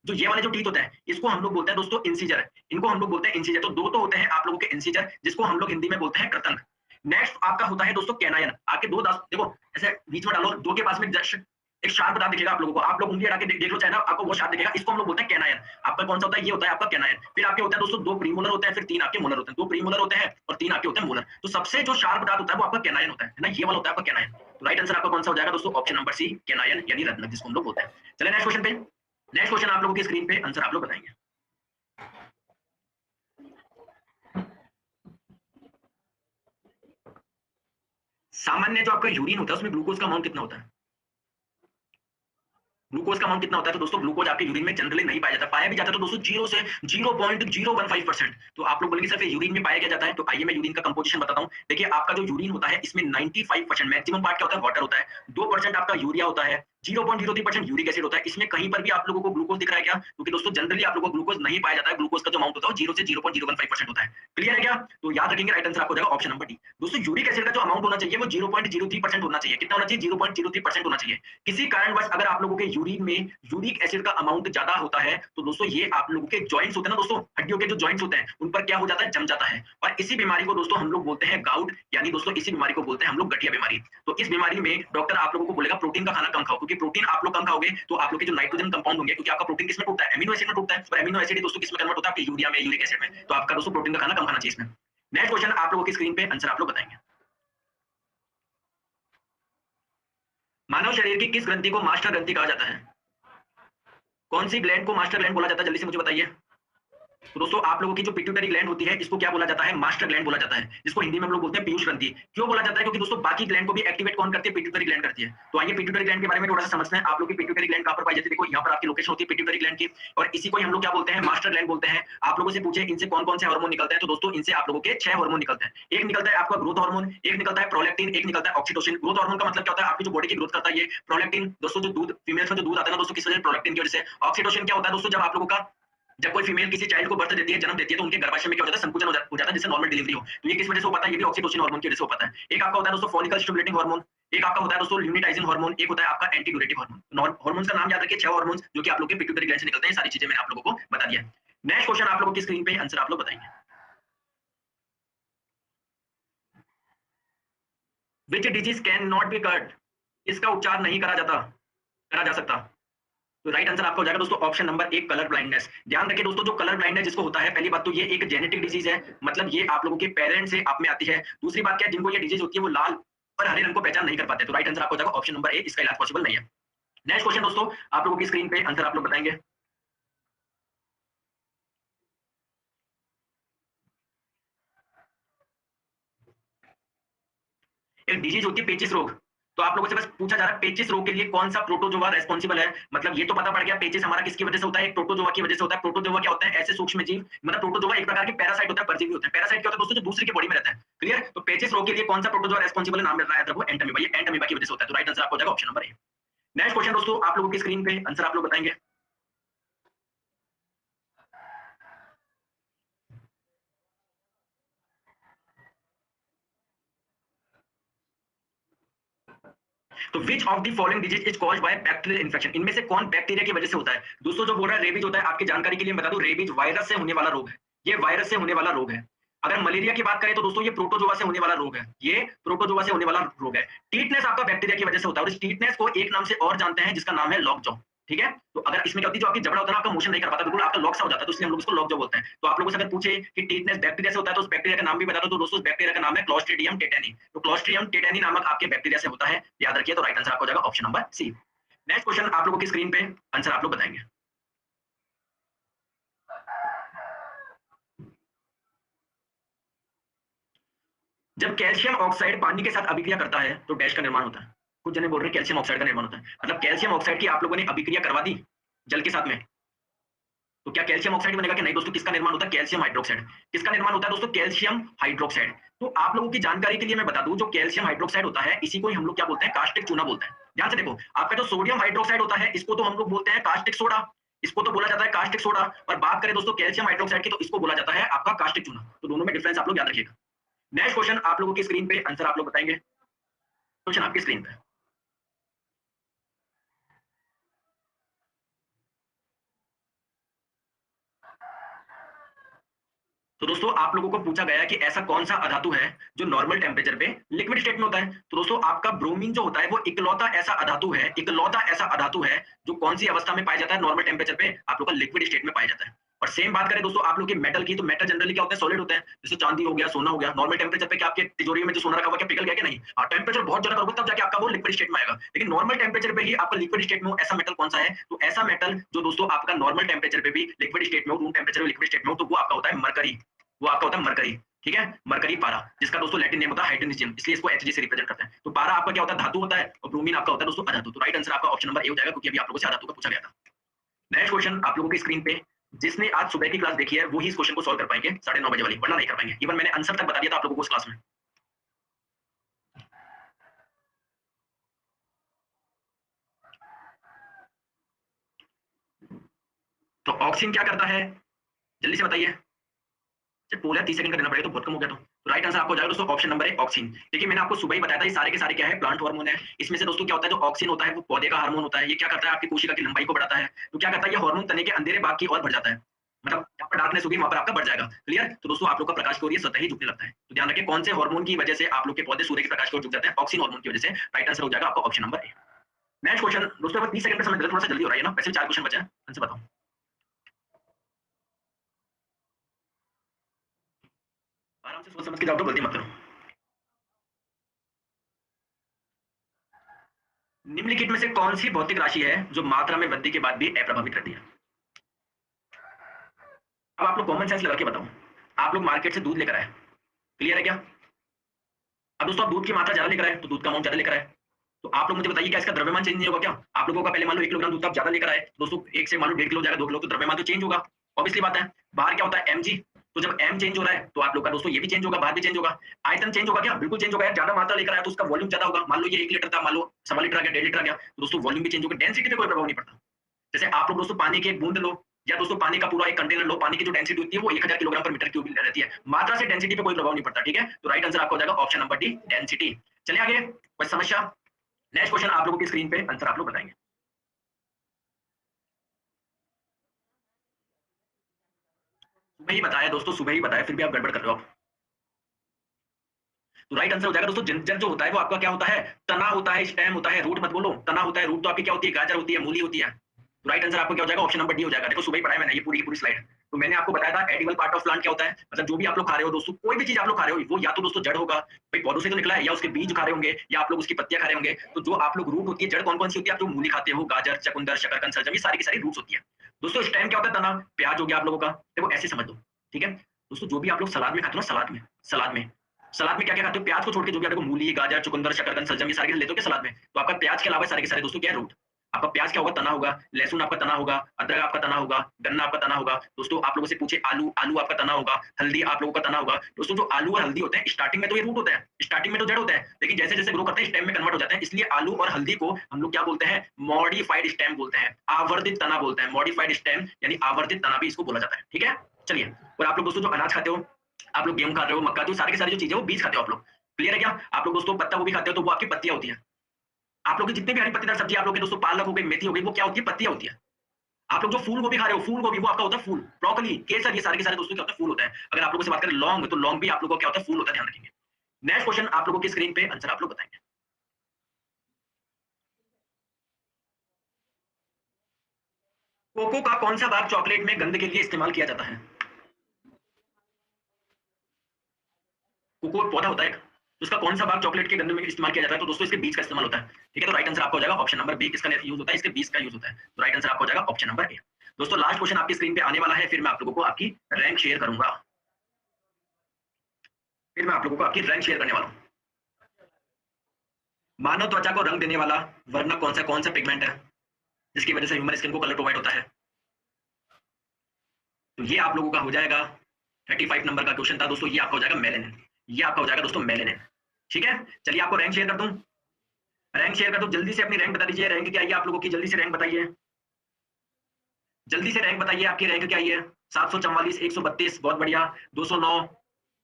जो ये वाले जो टीथ होता है, इसको हम लोग बोलते हैं दोस्तों इंसिजर। इनको हम लोग बोलते हैं इंसिजर। तो दो तो होते हैं आप लोगों के इंसिजर, जिसको हम लोग हिंदी में बोलते हैं कृतंक। नेक्स्ट आपका होता है दोस्तों कैनायन। आपके दो दांत देखो ऐसे बीच में डालो, दो के पास में जस्ट एक शार्प दांत दिखेगा आप लोगों को, आप लोग उंगली हटा के देख लो चाहे ना, आपको वो शार्प दिखेगा, इसको हम लोग बोलते हैं कैनायन। आपका कौन सा होता है? ये होता है आपका कैनायन। फिर आपके होता है दोस्तों दो प्रीमोलर होते हैं, फिर तीन आपके मोलर होते हैं। दो प्रीमोलर होते हैं और तीन आपके होते हैं मोलर। तो सबसे जो शार्प दांत होता है वो आपका कैनायन होता है ना, ये वाला होता है आपका कैनायन। तो राइट आंसर आपका कौन सा हो जाएगा दोस्तों? ऑप्शन नंबर सी कैनायन यानी रत्नक जिसको हम लोग बोलते हैं। चलिए नेक्स्ट क्वेश्चन पे। नेक्स्ट क्वेश्चन आप लोगों की स्क्रीन पे आंसर आप लोग बताएंगे। सामान्य जो आपका यूरिन होता है उसमें ग्लूकोज का अमाउंट कितना होता है? ग्लूकोज का अमाउंट कितना होता है? तो दोस्तों ग्लूकोज आपके यूरिन में जनरली नहीं पाया जाता, पाया भी जाता है तो दोस्तों 0 से 0.015%। तो आप लोग बोलेंगे सर फिर यूरिन में पाया क्या जाता है? तो आइए मैं यूरिन का कंपोजिशन बताता हूँ। देखिए आपका जो यूरिन होता है इसमें 95% मैक्सिमम पार्ट क्या होता है? वाटर होता है। 2% आपका यूरिया होता है, 0.03% यूरिक एसिड होता है। इसमें कहीं पर भी आप लोगों को ग्लूकोज दिख रहा है क्या? क्योंकि दोस्तों जनरली आप लोगों को ग्लूकोज नहीं पाया जाता है। ग्लूकोज का जो अमाउंट होता है वो 0 से 0.015% होता है। क्लियर है क्या? तो याद रखेंगे राइट आंसर आपको हो जाएगा ऑप्शन नंबर डी। दोस्तों यूरिक एसिड का जो अमाउंट होना चाहिए वो 0.03% होना चाहिए। कितना होना चाहिए? 0.03% होना चाहिए। किसी कारणवश अगर आप लोगों के यूरिन में यूरिक एसिड का अमाउंट ज्यादा होता है तो दोस्तों ये आप लोगों के जॉइंट्स होते हैं ना दोस्तों, हड्डियों के जो जॉइंट्स होते हैं उन पर क्या हो जाता है? जम जाता है। और इसी बीमारी को दोस्तों हम लोग बोलते हैं गाउट, यानी दोस्तों इसी बीमारी को बोलते हैं हम लोग गठिया बीमारी। तो इस बीमारी में डॉक्टर आप लोगों को बोलेगा प्रोटीन का खाना कम खाओ, क्योंकि प्रोटीन आप लोग कम खाओगे तो आप लोग के जो नाइट्रोजन कंपाउंड होंगे, क्योंकि आपका प्रोटीन किसमें टूटता है? अमीनो एसिड में टूटता है। और अमीनो एसिड दोस्तों किसमें कन्वर्ट होता है? आपके यूरिया में, यूरिक एसिड में। तो आपका दोस्तों प्रोटीन का खाना कम खाना चाहिए इसमें। नेक्स्ट क्वेश्चन आप लोगों की स्क्रीन पे आंसर आप लोग बताएंगे। मानव शरीर की किस ग्रंथि को मास्टर ग्रंथि कहा जाता है? कौन सी ग्लैंड को मास्टर ग्लैंड बोला जाता है? जल्दी से मुझे बताइए। तो दोस्तों आप लोगों की जो पिट्यूटरी ग्लैंड होती है इसको क्या बोला जाता है? मास्टर ग्लैंड बोला जाता है, जिसको हिंदी में हम लोग बोलते हैं पीयूष ग्रंथि। क्यों बोला जाता है? क्योंकि दोस्तों बाकी ग्लैंड को भी एक्टिवेट कौन करती है? पिट्यूटरी ग्लैंड करती है। तो आइए पिट्यूटरी ग्लैंड के बारे में थोड़ा सा समझते हैं। आप लोग की पिट्यूटरी ग्लैंड कहां पर पाई जाती है? देखो यहाँ पर आपकी लोकेशन होती है पिट्यूटरी ग्लैंड की, और इसी को हम लोग क्या बोलते हैं? मास्टर ग्लैंड बोलते हैं। आप लोगों से पूछे इनसे कौन कौन से हार्मोन निकलते हैं, तो दोस्तों इनसे आप लोगों के 6 हार्मोन निकलते हैं। एक निकलता है आपका ग्रोथ हार्मोन, एक निकलता है प्रोलैक्टिन, एक निकलता है ऑक्सीटोसिन। ग्रोथ हार्मोन का मतलब क्या होता है? आपकी जो बॉडी की ग्रोथ करता है ये। प्रोलैक्टिन दोस्तों जो दूध फीमेल्स में जो दूध आता है ना दोस्तों, किस वजह से? प्रोलैक्टिन की वजह से। ऑक्सीटोसिन क्या होता है दोस्तों? जब आप लोगों का जब कोई फीमेल किसी चाइल्ड को बर्थ देती है, जन्म देती है, तो उनके गर्भाशय में क्या हो जाता है? संकुचन हो जाता है, जिससे नॉर्मल डिलीवरी हो। तो ये किस वजह से हो पाता है? ये भी ऑक्सीटोसिन हार्मोन की वजह से हो पाता है। एक आपका होता है दोस्तों फॉलिकल स्टिमुलेटिंग हार्मोन, एक आपका होता है दोस्तों ल्यूटिनाइजिंग हार्मोन, एक होता है आपका एंटी ड्यूरेटिव हार्मोन। हार्मोन्स का नाम याद रखिए, 6 हार्मोन्स जो कि आप लोग के पिट्यूटरी ग्लैंड से निकलते हैं। सारी चीजें मैंने आप लोगों को बता दिया। नेक्स्ट क्वेश्चन आप लोगों की स्क्रीन पे आंसर आप लोग बताएंगे। Which disease can not be cured? इसका उपचार नहीं करा जा सकता। तो राइट आंसर आपका हो जाएगा दोस्तों ऑप्शन नंबर एक कलर ब्लाइंडनेस। ध्यान रखिए दोस्तों, जो कलर ब्लाइंडनेस जिसको होता है, पहली बात तो ये एक जेनेटिक डिजीज है, मतलब ये आप लोगों के पेरेंट्स से आप में आती है। दूसरी बात क्या है? जिनको ये डिजीज होती है वो लाल और हरे रंग को पहचान नहीं कर पाते। तो राइट आंसर आपको हो जाएगा ऑप्शन नंबर ए, इसका इलाज पॉसिबल नहीं है। नेक्स्ट क्वेश्चन दोस्तों आप लोगों की स्क्रीन पे आंसर आप लोग बताएंगे। एक डिजीज होती है पेचिस रोग। तो आप लोगों से बस पूछा जा रहा है पेचिस रोग के लिए कौन सा प्रोटोजोआ रेस्पॉन्सिबल है? मतलब ये तो पता पड़ गया पेचिस हमारा किसकी वजह से होता है? एक प्रोटोजोआ की वजह से होता है। प्रोटोजोआ क्या होता है? ऐसे सूक्ष्म जीव, मतलब प्रोटोजोआ एक प्रकार के पैरासाइट होता है, परजीवी होता है। पैरासाइट क्या होता है दोस्तों? जो दूसरे की बॉडी में रहता है। क्लियर? तो पेचिस रोग के लिए कौन सा प्रोटोजोआ रेस्पॉन्सिबल है? नाम मिल रहा है देखो एंटमीबा। ये एंटमीबा की वजह से होता है। तो राइट आंसर आपको हो जाएगा option number A. Next question दोस्तों आप लोगों की स्क्रीन पे आंसर आप लोग बताएंगे। तो which of the following disease is caused by bacterial infection, इनमें से कौन बैक्टीरिया की वजह से होता है? दोस्तों जो बोल रहा है रेबीज होता है, आपकी जानकारी के लिए बता दूं, रेबीज वायरस से होने वाला रोग है, ये वायरस से होने वाला रोग है। अगर मलेरिया की बात करें तो दोस्तों ये प्रोटोजोआ से होने वाला रोग है, ये प्रोटोजोआ से होने वाला रोग है। टीटनेस आपका बैक्टीरिया की वजह से होता है और इस टीटनेस को एक नाम से और जानते हैं जिसका नाम है लॉक जॉ। ठीक है, तो अगर इसमें क्या होती है, जो आपकी जबड़ा होता है ना, आपका मोशन नहीं कर पाता, बिल्कुल आपका लॉक सा हो जाता है, तो इसलिए हम लोग इसको लॉक जॉ बोलते हैं। तो आप लोगों से अगर पूछे कि टीटनेस बैक्टीरिया से होता है तो उस बैक्टीरिया का नाम भी बता दो, तो दोस्तों उस बैक्टीरिया का नाम है क्लोस्ट्रीडियम टेटानी। तो क्लोस्ट्रीडियम टेटानी नामक आपके बैक्टीरिया से होता है, याद रखिए। तो राइट आंसर आपको हो जाएगा option number C. Next question आप लोगों की स्क्रीन पे आंसर आप लोग बताएंगे। जब कैल्शियम ऑक्साइड पानी के साथ अभिक्रिया करता है तो डैश का निर्माण होता है। कुछ जने बोल रहे हैं कैल्शियम ऑक्साइड का निर्माण होता है, मतलब कैल्शियम ऑक्साइड की आप लोगों ने अभिक्रिया करवा दी जल के साथ में, तो क्या कैल्शियम ऑक्साइड बनेगा कि नहीं? दोस्तों किसका निर्माण होता है? Calcium hydroxide. किसका निर्माण होता है दोस्तों? Calcium hydroxide. तो आप लोगों की जानकारी के लिए मैं बता दूं, जो कैल्शियम हाइड्रोक्साइड होता है इसी को ही हम लोग क्या बोलते हैं? कास्टिक चूना बोलते हैं। ध्यान से देखो, आपका जो सोडियम हाइड्रोक्साइड होता है इसको तो हम लोग बोलते हैं कास्टिक सोडा, इसको तो बोला जाता है कास्टिक सोडा। और बात करें दोस्तों कैल्शियम हाइड्रोक्साइड की तो इसको बोला जाता है आपका कास्टिक चूना। तो दोनों में डिफरेंस आप लोग याद रखिएगा। नेक्स्ट क्वेश्चन आप लोगों की स्क्रीन पे आंसर आप लोग बताएंगे। क्वेश्चन आपकी स्क्रीन पे, तो दोस्तों आप लोगों को पूछा गया है कि ऐसा कौन सा अधातु है जो नॉर्मल टेम्परेचर पे लिक्विड स्टेट में होता है। तो दोस्तों आपका ब्रोमीन जो होता है वो इकलौता ऐसा अधातु है, इकलौता ऐसा अधातु है जो कौन सी अवस्था में पाया जाता है? नॉर्मल टेम्परेचर पे आप लोग का लिक्विड स्टेट में पाया जाता है। और सेम बात करें दोस्तों आप लोग के मेटल की, तो मेटल जनरली क्या होता है? सॉलिड होता है, जैसे चांदी हो गया, सोना हो गया। नॉर्मल टेम्परेचर पे क्या आपके तिजोरी में जो सोना रखा हुआ क्या पिघल गया कि नहीं? हाँ, टेम्परेचर बहुत ज्यादा होगा तब जाके आपका वो लिक्विड स्टेट में आएगा, लेकिन नॉर्मल टेम्परेचर पे ही आपका लिक्विड स्टेट में हो ऐसा मेटल कौन सा है? तो ऐसा मेटल जो दोस्तों आपका नॉर्मल टेम्परेचर पे भी लिक्विड स्टेट में हो, रूम टेम्परेचर में लिक्विड स्टेट में हो, तो वो आपका होता है मरकरी। वो आपका होता है मरकरी। ठीक है, मरकरी पारा, जिसका दोस्तों लैटिन नेम होता है हाइड्रोनियम, इसलिए इसको एचजी से रिप्रेजेंट करते हैं। तो पारा आपका क्या होता है? धातु होता है, और ब्रोमीन आपका होता है दोस्तों अधातु। तो राइट आंसर आपका ऑप्शन नंबर ए हो जाएगा, क्योंकि अभी आप लोगों से अधातु का पूछा गया था। नेक्स्ट क्वेश्चन आप लोगों की स्क्रीन पे, जिसने आज सुबह की क्लास देखी है वो ही इस क्वेश्चन को सॉल्व कर पाएंगे 9:30 बजे वाली, वरना नहीं कर पाएंगे। इवन मैंने आंसर तक बता दिया था आप लोगों को उस क्लास में। तो ऑक्सीजन क्या करता है? जल्दी से बताइए। जब पोल है 30 सेकंड का देना पड़ेगा तो बहुत कम हो गया। तो राइट आंसर आपको हो जाएगा दोस्तों ऑप्शन नंबर ए ऑक्सीजन। देखिए मैंने आपको सुबह ही बताया था ये सारे के सारे क्या है? प्लांट हार्मोन है। इसमें से दोस्तों क्या होता है? जो ऑक्सीजन होता है वो पौधे का हार्मोन होता है। ये क्या करता है? आपकी कोशिका की लंबाई को बढ़ाता है। तो क्या करता है? ये हार्मोन तने के अंधेरे भाग की ओर बढ़ जाता है, मतलब जहाँ पर डार्कनेस होगी वहां पर आपका बढ़ जाएगा। क्लियर? तो दोस्तों आप लोग का प्रकाश की ओर ये स्वतः ही झुकने लगता है। तो ध्यान रखिए कौन से हार्मोन की वजह से आप लोग के पौधे सूर्य के प्रकाश की ओर झुक जाते हैं? ऑक्सीजन हार्मोन की वजह से। राइट आंसर हो जाएगा आपका option number A. Next question दोस्तों, 30 सेकंड का समय थोड़ा सा जल्दी हो रहा है ना, वैसे 4 क्वेश्चन बचे हैं, आंसर बताओ। आराम से सोच समझ के जाओ, तो गलती मत करो। निम्नलिखित में से कौन सी भौतिक राशि है जो मात्रा में वृद्धि के बाद भी अप्रभावित रहती है? अब आप लोग कॉमन सेंस लगा के बताओ। आप लोग मार्केट से दूध लेकर आए, क्लियर है क्या? अब दोस्तों आप दूध की मात्रा ज्यादा लेकर आए तो दूध का अमाउंट ज्यादा लेकर आए, तो आप लोग मुझे बताइए क्या इसका द्रव्यमान चेंज नहीं होगा क्या? आप लोगों का पहले मान लो 1 किलोग्राम दूध आप ज्यादा लेकर आए, दोस्तों 1 से मान लो 1.5 किलो जाएगा 2 किलो, तो द्रव्यमान तो चेंज होगा। ऑब्वियसली बात है। बाहर क्या होता है? mg। तो जब m चेंज हो रहा है तो आप लोग का दोस्तों ये भी चेंज होगा, बाहर भी चेंज होगा। आयतन चेंज होगा क्या? बिल्कुल चेंज होगा यार। ज्यादा मात्रा लेकर आया तो उसका वॉल्यूम ज्यादा होगा। मान लो ये 1 लीटर था, मान लो 1.25 लीटर आ गया, 1.5 लीटर आ गया, तो दोस्तों वॉल्यूम भी चेंज होगा। डेंसिटी पे कोई प्रभाव नहीं पड़ता। जैसे आप लोग दोस्तों पानी की एक बूंद लो, या दोस्तों पानी का पूरा एक कंटेनर लो, पानी की जो डेंसिटी होती है वो 1000 किलोग्राम पर मीटर क्यूब रहती है। मात्रा से डेंसिटी पे कोई प्रभाव नहीं पड़ता। ठीक है, तो राइट आंसर आपका हो जाएगा ऑप्शन नंबर डी, डेंसिटी। चलिए आगे, कोई समस्या? नेक्स्ट क्वेश्चन आप लोगों की स्क्रीन पे आंसर आप लोग बताएंगे। सुबह ही बताया दोस्तों, सुबह ही बताया, फिर भी आप गड़बड़ कर रहे हो आप। तो राइट आंसर हो जाएगा दोस्तों जिंजर जो होता है वो आपका क्या होता है? तना होता है, स्टेम होता है, रूट मत बोलो। तना होता है, रूट तो आपकी क्या होती है? गाजर होती है, मूली होती है। तो राइट आंसर आपको क्या हो जाएगा? ऑप्शन नंबर डी हो जाएगा। देखो सुबह ही पढ़ाया मैंने ये पूरी स्लाइड। तो मैंने आपको बताया था एडिबल पार्ट ऑफ प्लांट क्या होता है, मतलब जो भी आप लोग खा रहे हो दोस्तों, कोई भी चीज आप लोग खा रहे हो वो या तो दोस्तों जड़ होगा, भाई पौधों से तो निकला है, या उसके बीज खा रहे होंगे, या आप लोग उसकी पत्तियां खा रहे होंगे। तो जो आप लोग रूट होती है, जड़ कौन कौन सी होती है? आप जो मूली खाते हो, गाजर, चकुंदर, शकरकंद, सलजम, ये सारी की सारी रूट्स होती है। दोस्तों स्टेम क्या होता है? तना। प्याज हो गया आप लोगों का, देखो ऐसे समझ लो। ठीक है दोस्तों, जो भी आप लोग सलाद में खाते हो ना, सलाद में क्या क्या खाते हो? प्याज को छोड़ के जो भी आप देखो मूली, गाजर, चुकंदर, शकरकंद, सलजम, ये सारे लेते हो क्या सलाद में? तो आपका प्याज के अलावा सारे के सारे दोस्तों क्या है? रूट। आपका प्याज क्या होगा? तना होगा। लहसुन आपका तना होगा, अदरक आपका तना होगा, गन्ना आपका तना होगा। दोस्तों आप लोगों से पूछे आलू, आलू आपका तना होगा। हल्दी आप लोगों का तना होगा। दोस्तों जो आलू और हल्दी होते हैं स्टार्टिंग में तो ये रूट होता है, स्टार्टिंग में तो जड़ होता है, लेकिन जैसे जैसे ग्रो करते हैं स्टेम में कन्वर्ट हो जाते हैं। इसलिए आलू और हल्दी को हम लोग क्या बोलते हैं? मॉडिफाइड स्टेम बोलते हैं, आवर्धित तना बोलते हैं। मॉडिफाइड स्टेम यानी आवर्धित तना भी इसको बोला जाता है। ठीक है, चलिए। और आप लोग दोस्तों जो अनाज खाते हो, आप लोग गेहूं खा रहे हो, मक्का, तो सारे के सारे जो चीजें वो बीज खाते हो आप लोग। क्लियर है क्या? आप लोग दोस्तों पत्ता गोभी खाते हो तो वो आपकी पत्तियां होती है। आप लोग की जितनी भी हरी पत्तेदार सब्जी आप लोग के दोस्तों पालक हो गई, मेथी हो गई, वो क्या होती है? पत्तियाँ होती है। आप लोग जो फूल गोभी खा रहे हो, फूल गोभी वो आपका होता है फूल। ब्रोकोली, केसर ये सारे के सारे दोस्तों क्या होता है? फूल होता है। अगर आप लोगों से बात करें लौंग, तो लौंग भी आप लोगों को क्या होता है? फूल होता है, ध्यान रखेंगे। नेक्स्ट क्वेश्चन आप लोगों की स्क्रीन पे आंसर आप लोग बताएँगे। कोको का कौन-सा भाग चॉकलेट में गंध के लिए इस्तेमाल किया जाता है? कोको एक पौधा होता है एक, तो उसका कौन-सा भाग चॉकलेट के गंध में इस्तेमाल किया जाता है? तो दोस्तों इसके बीज का इस्तेमाल होता है। ठीक है? तो राइट आंसर आपका हो जाएगा ऑप्शन नंबर बी, किसका यूज़ होता है? इसके बीज का यूज़ होता है। तो राइट आंसर आपका हो जाएगा ऑप्शन नंबर ए। दोस्तों लास्ट क्वेश्चन आपकी स्क्रीन पे आने वाला है, फिर मैं आप लोगों को आपकी रैंक शेयर करूँगा। फिर मैं आप लोगों को आपकी रैंक शेयर करने वाला हूँ। मानव त्वचा को रंग देने वाला वर्णक कौन-सा पिगमेंट है, जिसकी वजह से ह्यूमन स्किन को कलर प्रोवाइड होता है? तो ये आप लोगों का हो जाएगा 35 नंबर का क्वेश्चन था दोस्तों, ये आपका हो जाएगा मेलेनिन। ये आपका हो जाएगा दोस्तों मेलेनिन। ठीक है? चलिए आपको रैंक शेयर कर दूँ? रैंक शेयर कर दूँ, जल्दी से अपनी रैंक बता दीजिए, रैंक क्या आई है आप लोगों की? जल्दी से रैंक बताइए। जल्दी से रैंक बताइए, आपकी रैंक क्या आई है? 744, 132 बहुत बढ़िया, 209,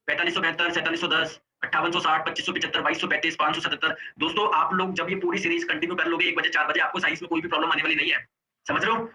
4572, 4710, 5860, 2575, 2235, 577। दोस्तों आप लोग जब ये पूरी सीरीज कंटिन्यू कर लोगे 1 बजे 4 बजे, आपको साइंस में कोई भी प्रॉब्लम आने वाली नहीं है। समझ रहे हो?